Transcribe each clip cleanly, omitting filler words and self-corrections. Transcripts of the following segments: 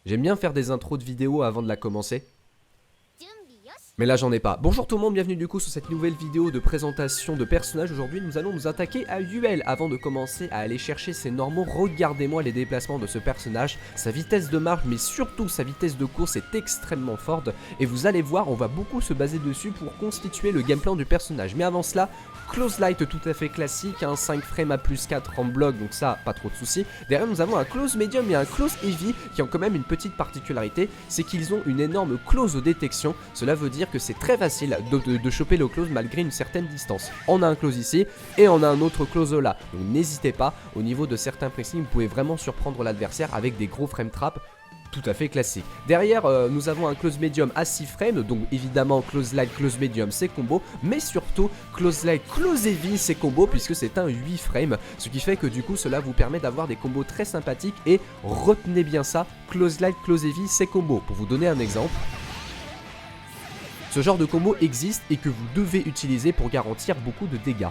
J'aime bien faire des intros de vidéos avant de la commencer. Mais là j'en ai pas. Bonjour tout le monde, bienvenue du coup sur cette nouvelle vidéo de présentation de personnages. Aujourd'hui nous allons nous attaquer à Yuel. Avant de commencer à aller chercher ses normaux, regardez-moi les déplacements de ce personnage. Sa vitesse de marche mais surtout sa vitesse de course est extrêmement forte. Et vous allez voir, on va beaucoup se baser dessus pour constituer le gameplay du personnage. Mais avant cela, close light tout à fait classique, un 5 frames à plus 4 en bloc, donc ça pas trop de soucis. Derrière nous avons un close medium et un close heavy qui ont quand même une petite particularité, c'est qu'ils ont une énorme close détection. Cela veut dire que c'est très facile de choper le close malgré une certaine distance. On a un close ici et on a un autre close là, donc n'hésitez pas, au niveau de certains pressings vous pouvez vraiment surprendre l'adversaire avec des gros frame traps tout à fait classique. Derrière nous avons un close medium à 6 frames, donc évidemment close light, close medium c'est combo, mais surtout close light, close heavy c'est combo puisque c'est un 8 frames, ce qui fait que du coup cela vous permet d'avoir des combos très sympathiques et retenez bien ça, close light, close heavy c'est combo. Pour vous donner un exemple, ce genre de combo existe et que vous devez utiliser pour garantir beaucoup de dégâts.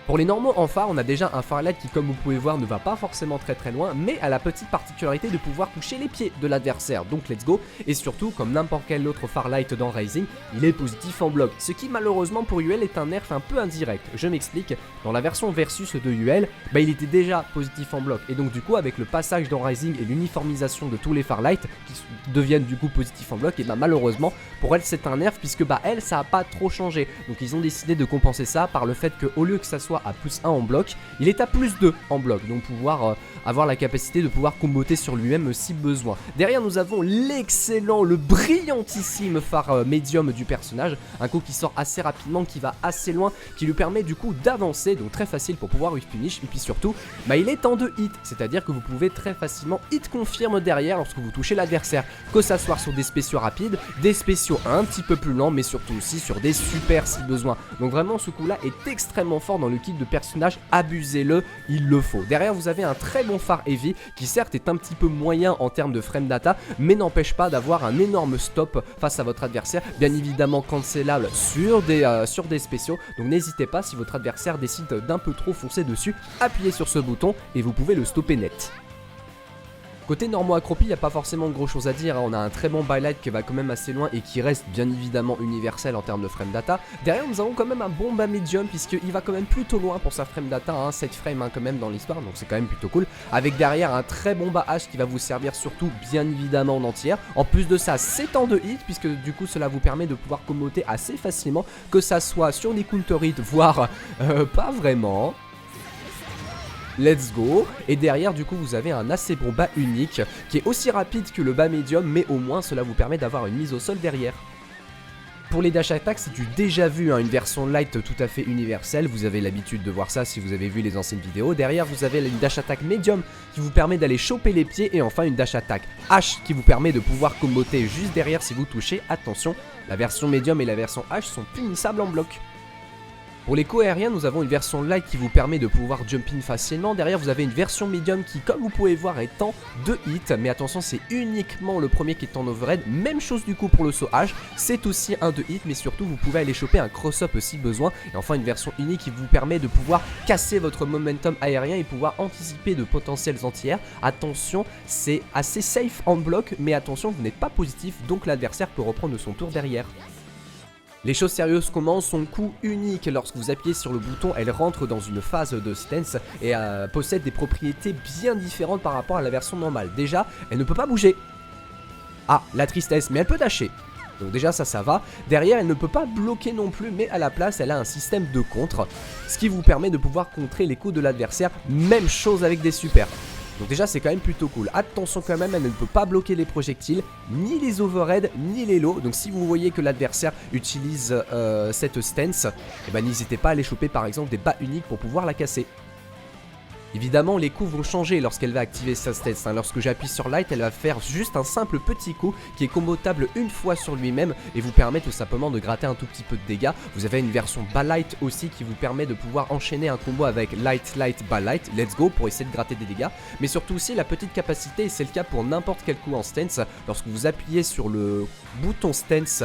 Pour les normaux en phare, on a déjà un Farlight qui, comme vous pouvez voir, ne va pas forcément très loin, mais a la petite particularité de pouvoir toucher les pieds de l'adversaire, donc let's go. Et surtout, comme n'importe quel autre Farlight dans Rising, il est positif en bloc, ce qui malheureusement pour UL est un nerf un peu indirect. Je m'explique, dans la version Versus de UL, il était déjà positif en bloc, et donc du coup avec le passage dans Rising et l'uniformisation de tous les Farlight qui deviennent du coup positifs en bloc, et malheureusement pour elle c'est un nerf puisque elle ça a pas trop changé. Donc ils ont décidé de compenser ça par le fait qu'au lieu que ça soit à plus 1 en bloc, il est à plus 2 en bloc, donc pouvoir avoir la capacité de pouvoir comboter sur lui-même si besoin. Derrière nous avons l'excellent, le brillantissime phare médium du personnage, un coup qui sort assez rapidement, qui va assez loin, qui lui permet du coup d'avancer, donc très facile pour pouvoir whiff punish, et puis surtout, il est en 2 hits, c'est-à-dire que vous pouvez très facilement hit confirme derrière lorsque vous touchez l'adversaire, que ça soit sur des spéciaux rapides, des spéciaux un petit peu plus lents, mais surtout aussi sur des super si besoin. Donc vraiment ce coup là est extrêmement fort dans le kit de personnage, abusez-le, il le faut. Derrière vous avez un très bon phare heavy qui certes est un petit peu moyen en termes de frame data, mais n'empêche pas d'avoir un énorme stop face à votre adversaire, bien évidemment cancelable sur des spéciaux, donc n'hésitez pas si votre adversaire décide d'un peu trop foncer dessus, appuyez sur ce bouton et vous pouvez le stopper net. Côté normaux accroupi, il n'y a pas forcément de gros choses à dire, on a un très bon bylight qui va quand même assez loin et qui reste bien évidemment universel en termes de frame data. Derrière nous avons quand même un bon bas medium puisqu'il va quand même plutôt loin pour sa frame data, 7 frames quand même dans l'histoire, donc c'est quand même plutôt cool. Avec derrière un très bon bas H qui va vous servir surtout bien évidemment en entière. En plus de ça, c'est en 2 hits puisque du coup cela vous permet de pouvoir comboter assez facilement, que ça soit sur des counter hits, voire pas vraiment. Let's go. Et derrière du coup vous avez un assez bon bas unique qui est aussi rapide que le bas médium, mais au moins cela vous permet d'avoir une mise au sol derrière. Pour les dash attack, c'est du déjà vu, une version light tout à fait universelle, vous avez l'habitude de voir ça si vous avez vu les anciennes vidéos. Derrière vous avez une dash attack médium qui vous permet d'aller choper les pieds, et enfin une dash attack H qui vous permet de pouvoir comboter juste derrière si vous touchez. Attention, la version médium et la version H sont punissables en bloc. Pour les coups aériens, nous avons une version light qui vous permet de pouvoir jump in facilement. Derrière, vous avez une version medium qui, comme vous pouvez voir, est en 2 hits. Mais attention, c'est uniquement le premier qui est en overhead. Même chose du coup pour le saut H, c'est aussi un 2 hits. Mais surtout, vous pouvez aller choper un cross-up si besoin. Et enfin, une version unique qui vous permet de pouvoir casser votre momentum aérien et pouvoir anticiper de potentiels anti-air. Attention, c'est assez safe en bloc, mais attention, vous n'êtes pas positif, donc l'adversaire peut reprendre son tour derrière. Les choses sérieuses commencent, son coup unique, lorsque vous appuyez sur le bouton, elle rentre dans une phase de stance et possède des propriétés bien différentes par rapport à la version normale. Déjà, elle ne peut pas bouger. Ah, la tristesse, mais elle peut dasher. Donc déjà ça va. Derrière elle ne peut pas bloquer non plus, mais à la place elle a un système de contre, ce qui vous permet de pouvoir contrer les coups de l'adversaire. Même chose avec des super. Donc déjà c'est quand même plutôt cool. Attention quand même, elle ne peut pas bloquer les projectiles, ni les overhead, ni les lows. Donc si vous voyez que l'adversaire utilise cette stance, n'hésitez pas à aller choper par exemple des bas uniques pour pouvoir la casser. Évidemment les coups vont changer lorsqu'elle va activer sa stance, Lorsque j'appuie sur light, elle va faire juste un simple petit coup qui est combotable une fois sur lui-même et vous permet tout simplement de gratter un tout petit peu de dégâts. Vous avez une version bas light aussi qui vous permet de pouvoir enchaîner un combo avec light light bas light, let's go, pour essayer de gratter des dégâts. Mais surtout aussi la petite capacité, et c'est le cas pour n'importe quel coup en stance, lorsque vous appuyez sur le bouton stance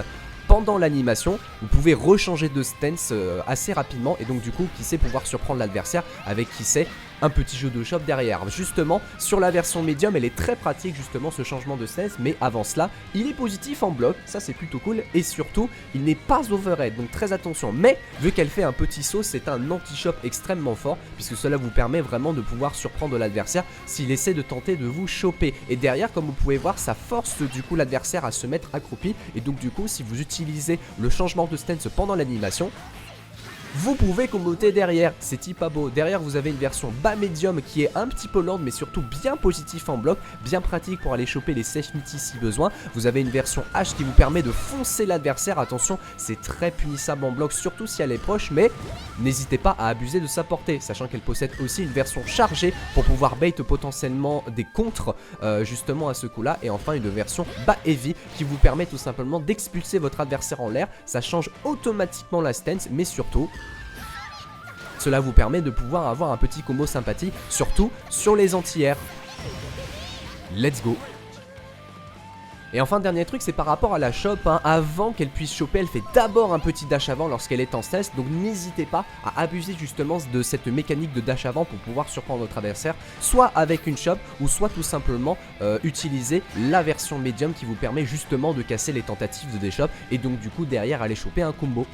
pendant l'animation, vous pouvez rechanger de stance assez rapidement et donc du coup qui sait pouvoir surprendre l'adversaire avec qui sait un petit jeu de shop derrière. Justement, sur la version médium, elle est très pratique justement ce changement de stance, mais avant cela, il est positif en bloc, ça c'est plutôt cool, et surtout, il n'est pas overhead, donc très attention. Mais vu qu'elle fait un petit saut, c'est un anti-shop extrêmement fort, puisque cela vous permet vraiment de pouvoir surprendre l'adversaire s'il essaie de tenter de vous choper. Et derrière, comme vous pouvez voir, ça force du coup l'adversaire à se mettre accroupi, et donc du coup, si vous utilisez le changement de stance pendant l'animation, vous pouvez comboter derrière, c'est pas beau. Derrière vous avez une version bas médium qui est un petit peu lente mais surtout bien positif en bloc, bien pratique pour aller choper les safe meaty si besoin. Vous avez une version H qui vous permet de foncer l'adversaire, attention c'est très punissable en bloc surtout si elle est proche, mais n'hésitez pas à abuser de sa portée, sachant qu'elle possède aussi une version chargée pour pouvoir bait potentiellement des contres justement à ce coup là. Et enfin une version bas heavy qui vous permet tout simplement d'expulser votre adversaire en l'air, ça change automatiquement la stance mais surtout cela vous permet de pouvoir avoir un petit combo sympathique, surtout sur les anti-air. Let's go. Et enfin dernier truc, c'est par rapport à la shop, hein. Avant qu'elle puisse choper, elle fait d'abord un petit dash avant lorsqu'elle est en stealth, donc n'hésitez pas à abuser justement de cette mécanique de dash avant pour pouvoir surprendre votre adversaire, soit avec une shop ou soit tout simplement utiliser la version médium qui vous permet justement de casser les tentatives de déshop et donc du coup derrière aller choper un combo.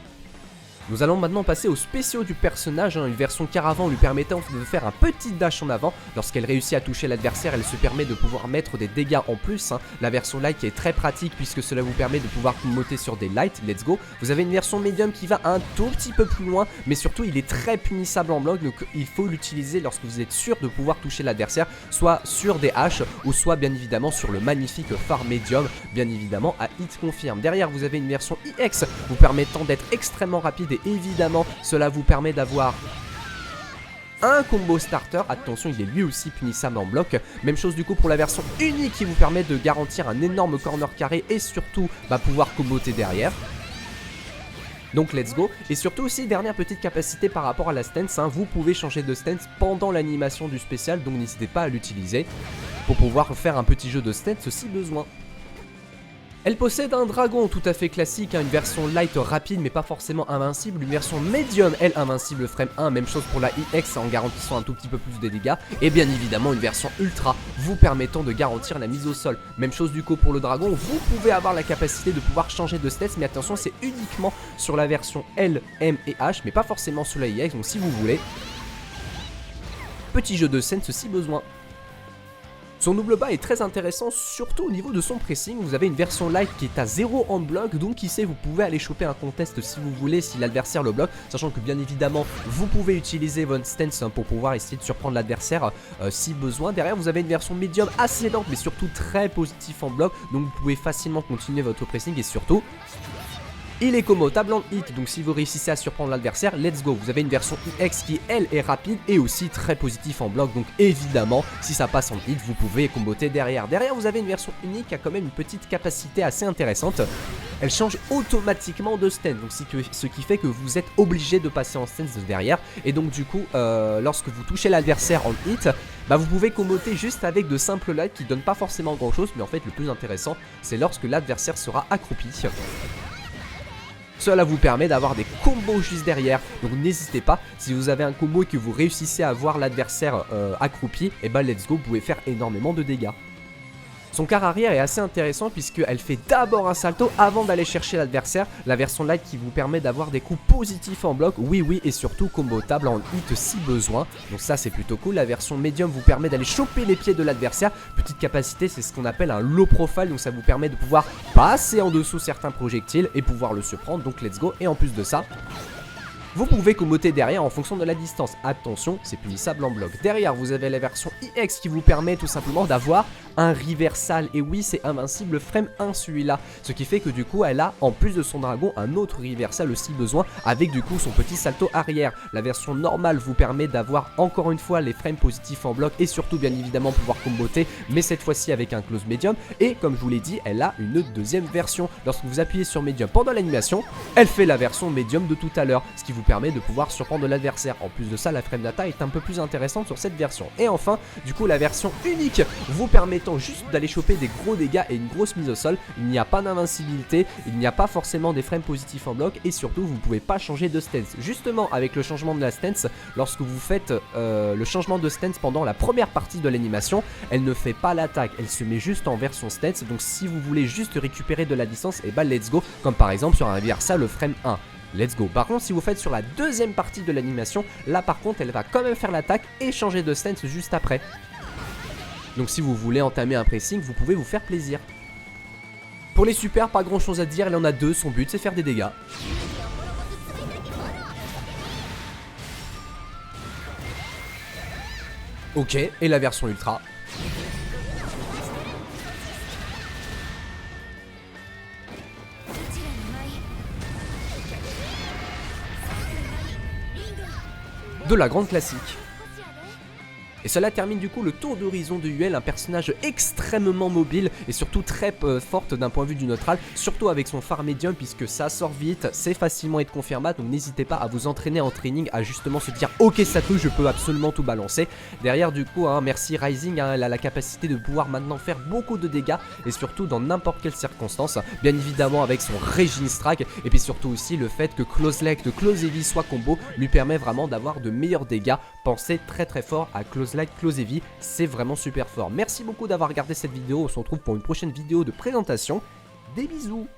Nous allons maintenant passer aux spéciaux du personnage, hein, une version caravan lui permettant de faire un petit dash en avant. Lorsqu'elle réussit à toucher l'adversaire, elle se permet de pouvoir mettre des dégâts en plus, hein. La version light qui est très pratique puisque cela vous permet de pouvoir monter sur des lights, let's go. Vous avez une version médium qui va un tout petit peu plus loin, mais surtout il est très punissable en bloc, donc il faut l'utiliser lorsque vous êtes sûr de pouvoir toucher l'adversaire, soit sur des haches ou soit bien évidemment sur le magnifique phare médium, bien évidemment à hit confirme. Derrière vous avez une version IX vous permettant d'être extrêmement rapide et évidemment cela vous permet d'avoir un combo starter, attention il est lui aussi punissable en bloc. Même chose du coup pour la version unique qui vous permet de garantir un énorme corner carré et surtout pouvoir comboter derrière. Donc let's go. Et surtout aussi dernière petite capacité par rapport à la stance, hein, vous pouvez changer de stance pendant l'animation du spécial, donc n'hésitez pas à l'utiliser pour pouvoir faire un petit jeu de stance si besoin. Elle possède un dragon tout à fait classique, hein, une version light rapide mais pas forcément invincible, une version médium elle invincible frame 1, même chose pour la IX en garantissant un tout petit peu plus de dégâts, et bien évidemment une version ultra vous permettant de garantir la mise au sol. Même chose du coup pour le dragon, vous pouvez avoir la capacité de pouvoir changer de stance, mais attention c'est uniquement sur la version L, M et H, mais pas forcément sur la IX, donc si vous voulez, petit jeu de scène si besoin. Son double bas est très intéressant, surtout au niveau de son pressing. Vous avez une version light qui est à 0 en bloc, donc qui sait, vous pouvez aller choper un contest si vous voulez, si l'adversaire le bloque, sachant que bien évidemment vous pouvez utiliser votre stance pour pouvoir essayer de surprendre l'adversaire si besoin. Derrière vous avez une version médium assez lente mais surtout très positif en bloc, donc vous pouvez facilement continuer votre pressing et surtout il est commotable en hit, donc si vous réussissez à surprendre l'adversaire, let's go. Vous avez une version IX qui elle est rapide et aussi très positif en bloc, donc évidemment si ça passe en hit vous pouvez comboter derrière. Derrière vous avez une version unique qui a quand même une petite capacité assez intéressante, elle change automatiquement de stance, donc ce qui fait que vous êtes obligé de passer en stance derrière, et donc du coup lorsque vous touchez l'adversaire en hit, vous pouvez comboter juste avec de simples lights qui donnent pas forcément grand chose, mais en fait le plus intéressant c'est lorsque l'adversaire sera accroupi. Cela vous permet d'avoir des combos juste derrière, donc n'hésitez pas, si vous avez un combo et que vous réussissez à voir l'adversaire accroupi, et let's go, vous pouvez faire énormément de dégâts. Son quart arrière est assez intéressant puisqu'elle fait d'abord un salto avant d'aller chercher l'adversaire. La version light qui vous permet d'avoir des coups positifs en bloc, oui et surtout combotable en hit si besoin. Donc ça c'est plutôt cool. La version médium vous permet d'aller choper les pieds de l'adversaire. Petite capacité, c'est ce qu'on appelle un low profile, donc ça vous permet de pouvoir passer en dessous certains projectiles et pouvoir le surprendre, donc let's go. Et en plus de ça, vous pouvez comboter derrière en fonction de la distance. Attention, c'est punissable en bloc. Derrière, vous avez la version IX qui vous permet tout simplement d'avoir un reversal. Et oui, c'est invincible frame 1 celui-là. Ce qui fait que du coup, elle a en plus de son dragon un autre reversal aussi besoin avec du coup son petit salto arrière. La version normale vous permet d'avoir encore une fois les frames positifs en bloc et surtout bien évidemment pouvoir comboter, mais cette fois-ci avec un close médium. Et comme je vous l'ai dit, elle a une deuxième version. Lorsque vous appuyez sur médium pendant l'animation, elle fait la version médium de tout à l'heure, ce qui vous permet de pouvoir surprendre l'adversaire. En plus de ça, la frame data est un peu plus intéressante sur cette version. Et enfin, du coup, la version unique vous permet temps juste d'aller choper des gros dégâts et une grosse mise au sol. Il n'y a pas d'invincibilité, il n'y a pas forcément des frames positifs en bloc et surtout vous pouvez pas changer de stance. Justement avec le changement de la stance, lorsque vous faites le changement de stance pendant la première partie de l'animation, elle ne fait pas l'attaque, elle se met juste en version stance. Donc si vous voulez juste récupérer de la distance, et bah let's go, comme par exemple sur un Versa le frame 1. Let's go. Par contre si vous faites sur la deuxième partie de l'animation, là par contre elle va quand même faire l'attaque et changer de stance juste après. Donc si vous voulez entamer un pressing, vous pouvez vous faire plaisir. Pour les super, pas grand chose à dire, il en a deux, son but c'est faire des dégâts. Ok, et la version ultra. De la grande classique. Et cela termine du coup le tour d'horizon de Yuel, un personnage extrêmement mobile et surtout très forte d'un point de vue du neutral, surtout avec son phare médium puisque ça sort vite, c'est facilement être confirmable, donc n'hésitez pas à vous entraîner en training à justement se dire ok ça touche, je peux absolument tout balancer. Derrière du coup, merci Rising, elle a la capacité de pouvoir maintenant faire beaucoup de dégâts et surtout dans n'importe quelle circonstance, bien évidemment avec son Régine Strike et puis surtout aussi le fait que Close Leg de Close Heavy soit combo lui permet vraiment d'avoir de meilleurs dégâts. Pensez très fort à Close Leg, Close Heavy, c'est vraiment super fort. Merci beaucoup d'avoir regardé cette vidéo, on se retrouve pour une prochaine vidéo de présentation. Des bisous.